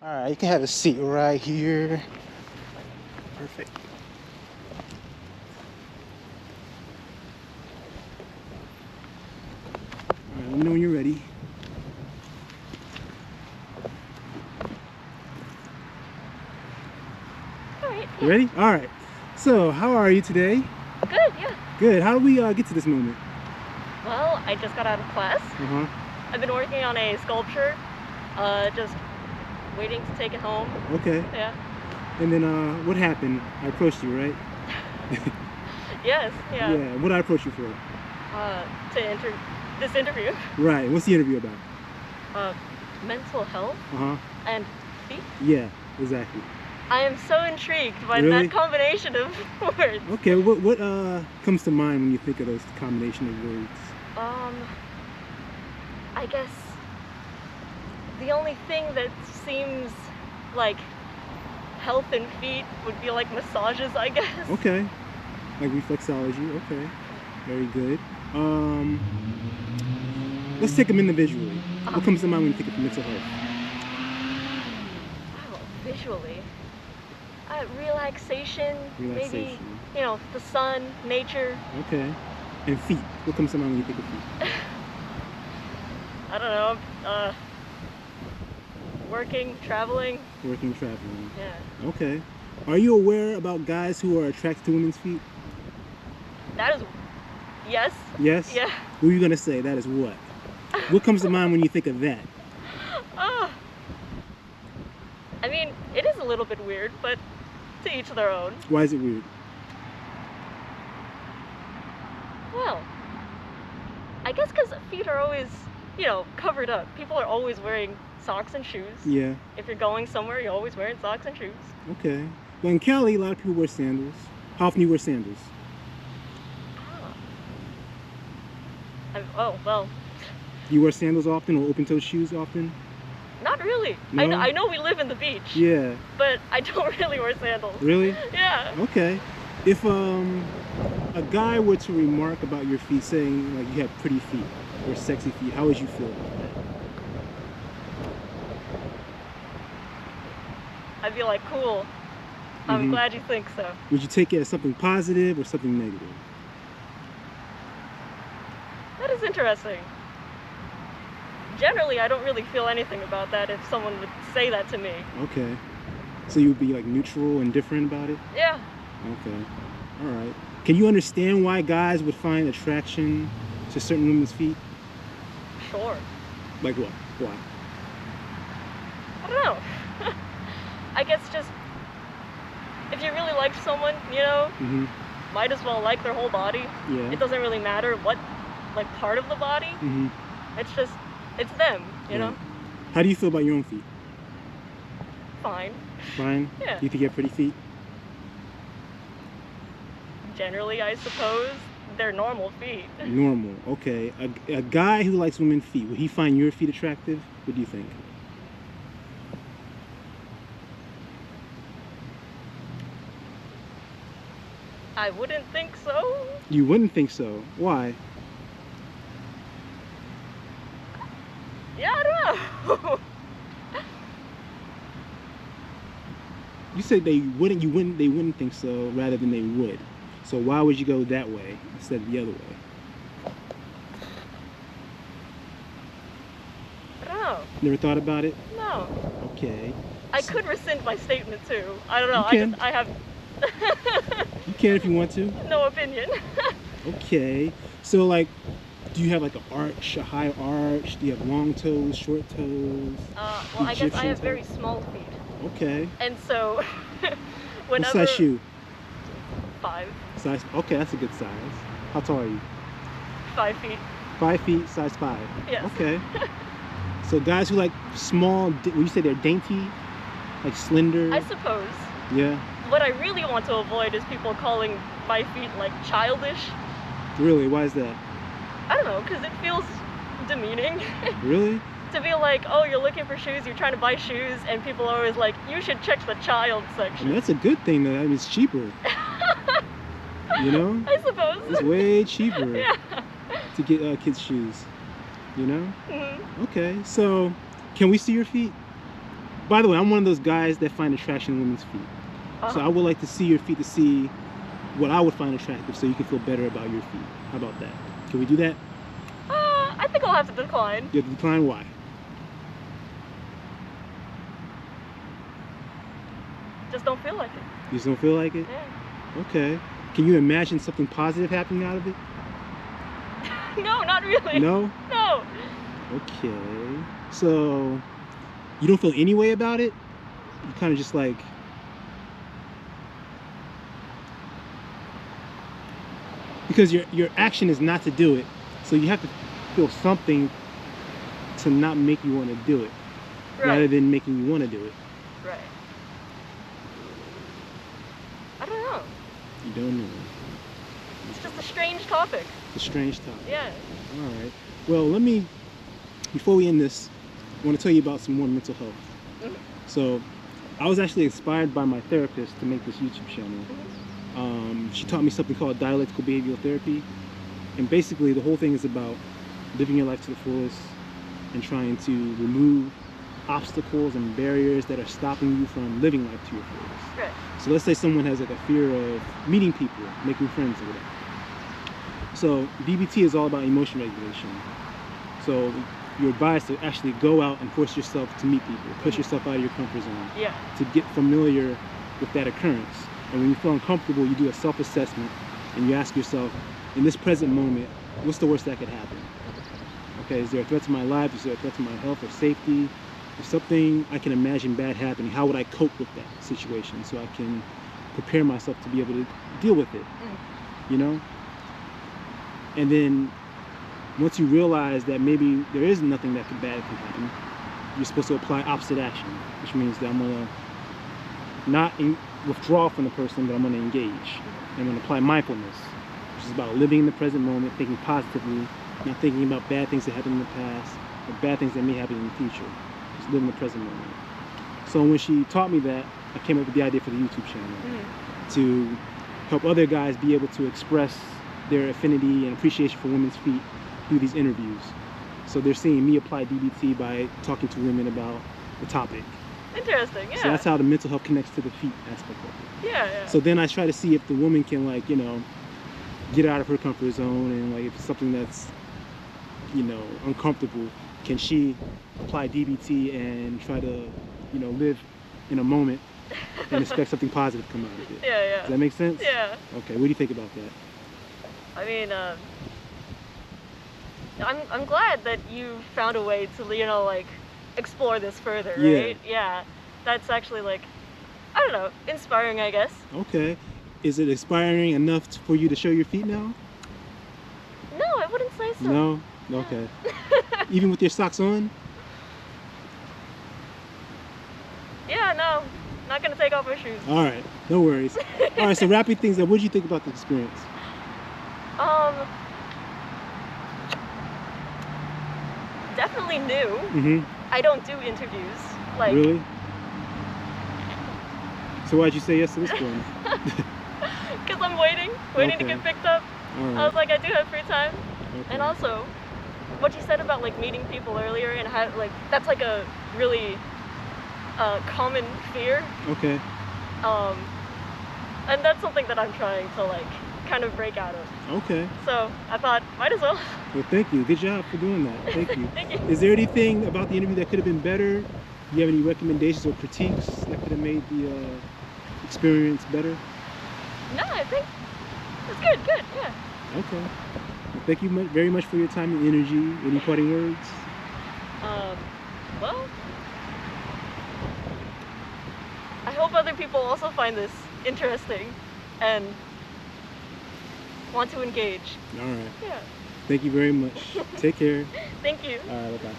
All right, you can have a seat right here. Perfect. All right, let me know when you're ready. All right. You ready? All right. So, how are you today? Good, yeah. Good. How do we get to this moment? Well, I just got out of class. Uh-huh. I've been working on a sculpture, just waiting to take it home. Okay. Yeah. And then what happened? I approached you, right? Yes, yeah. Yeah. What did I approach you for? This interview. Right. What's the interview about? Mental health Uh-huh. and feet. Yeah, exactly. I am so intrigued by Really? that combination of words. Okay, what comes to mind when you think of those combination of words? I guess the only thing that seems like health and feet would be like massages, I guess. Okay. Like reflexology, okay. Very good. Let's take them individually. What comes to mind when you think of mental health? Oh, visually. Relaxation, maybe, you know, the sun, nature. Okay. And feet. What comes to mind when you think of feet? I don't know. Working, traveling. Working, traveling. Yeah. Okay. Are you aware about guys who are attracted to women's feet? That is, yes. Yes? Yeah. What are you going to say? That is what? What comes to mind when you think of that? I mean, it is a little bit weird, but to each their own. Why is it weird? Well, I guess because feet are always, you know, covered up. People are always wearing socks and shoes. Yeah. If you're going somewhere, you're always wearing socks and shoes. Okay. Well, in Cali, a lot of people wear sandals. How often do you wear sandals? Oh, well. Do you wear sandals often or open-toed shoes often? Not really. No? I know we live in the beach. Yeah. But I don't really wear sandals. Really? Yeah. Okay. If a guy were to remark about your feet, saying like you have pretty feet or sexy feet, how would you feel about that? I'd be like, cool. I'm glad you think so. Would you take it as something positive or something negative? That is interesting. Generally, I don't really feel anything about that if someone would say that to me. Okay. So you would be like neutral, indifferent about it? Yeah. Okay. All right. Can you understand why guys would find attraction to certain women's feet? Sure. Like what? Why? I don't know. I guess just if you really like someone, you know, might as well like their whole body. Yeah. It doesn't really matter what, like, part of the body. It's just, it's them, you know? How do you feel about your own feet? Fine. Fine? Yeah. Do you think you have pretty feet? Generally, I suppose, they're normal feet. Normal, okay. A guy who likes women's feet, would he find your feet attractive? What do you think? I wouldn't think so. You wouldn't think so. Why? Yeah, I don't know. You said they wouldn't think so rather than they would. So why would you go that way instead of the other way? I don't know. Never thought about it? No. Okay. I could rescind my statement too. I don't know. You can. I have You can if you want to. no opinion. Okay. So like, do you have like an arch, a high arch? Do you have long toes, short toes? Well, I guess I have very small feet. Okay. And so, What size shoe? 5. Size. Okay, that's a good size. How tall are you? 5 feet. 5 feet, size 5. Yes. Okay. So guys who like small, would you say they're dainty, like slender? I suppose. Yeah. What I really want to avoid is people calling my feet like childish. Really? Why is that? I don't know, because it feels demeaning. Really? To be like, oh, you're looking for shoes, you're trying to buy shoes, and people are always like, you should check the child section. I mean, that's a good thing though. I mean, it's cheaper. You know? I suppose. It's way cheaper Yeah. to get kids' shoes. You know? Okay. So, can we see your feet? By the way, I'm one of those guys that find attraction in women's feet. So I would like to see your feet to see what I would find attractive, so you can feel better about your feet. How about that? Can we do that? I think I'll have to decline. You have to decline? Why? Just don't feel like it. You just don't feel like it? Yeah. Okay. Can you imagine something positive happening out of it? No, not really. No? No. Okay. So, you don't feel any way about it? You kind of just like... Because your action is not to do it, so you have to feel something to not make you want to do it, rather than making you want to do it. Right. I don't know. You don't know. It's just a strange topic. It's a strange topic. Yeah. All right. Well, let me, before we end this, I want to tell you about some more mental health. Mm-hmm. So, I was actually inspired by my therapist to make this YouTube channel. Mm-hmm. She taught me something called dialectical behavioral therapy, and basically the whole thing is about living your life to the fullest and trying to remove obstacles and barriers that are stopping you from living life to your fullest. Right. So let's say someone has like a fear of meeting people, making friends or whatever. So DBT is all about emotion regulation. So you're advised to actually go out and force yourself to meet people, push yourself out of your comfort zone, Yeah. to get familiar with that occurrence. And when you feel uncomfortable, you do a self-assessment and you ask yourself, in this present moment, what's the worst that could happen? Okay, is there a threat to my life? Is there a threat to my health or safety? If something I can imagine bad happening, how would I cope with that situation so I can prepare myself to be able to deal with it? You know? And then once you realize that maybe there is nothing that bad can happen, you're supposed to apply opposite action, which means that I'm gonna not withdraw from the person, but I'm gonna engage. I'm gonna apply mindfulness, which is about living in the present moment, thinking positively, not thinking about bad things that happened in the past or bad things that may happen in the future. Just live in the present moment. So when she taught me that, I came up with the idea for the YouTube channel to help other guys be able to express their affinity and appreciation for women's feet through these interviews. So they're seeing me apply DBT by talking to women about the topic. Interesting, yeah. So that's how the mental health connects to the feet aspect of it. Yeah, yeah. So then I try to see if the woman can, like, you know, get out of her comfort zone, and like if it's something that's, you know, uncomfortable, can she apply DBT and try to, you know, live in a moment and expect something positive to come out of it. Yeah, yeah. Does that make sense? Yeah. Okay, what do you think about that? I mean, I'm glad that you found a way to, you know, like, explore this further, right? Yeah. That's actually, like, I don't know, inspiring, I guess. Okay. Is it inspiring enough for you to show your feet now? No, I wouldn't say so. No? Okay. Even with your socks on? Yeah, no. Not gonna take off my shoes. Alright, no worries. Alright, so wrapping things up, what did you think about the experience? Definitely new. Mm-hmm. I don't do interviews. Like, really? So why'd you say yes to this one? Because I'm waiting to get picked up. All right. I was like, I do have free time. Okay. And also, what you said about, like, meeting people earlier and how, like, that's like a really common fear. Okay. And that's something that I'm trying to, like, kind of break out of. Okay. So I thought, might as well. Well, thank you. Good job for doing that. Thank you. Thank you. Is there anything about the interview that could have been better? Do you have any recommendations or critiques that could have made the experience better? No, I think it's good, yeah. Okay. Well, thank you very much for your time and energy. Any parting words? Well, I hope other people also find this interesting and want to engage. All right. Yeah. Thank you very much. Take care. Thank you. All right, bye-bye.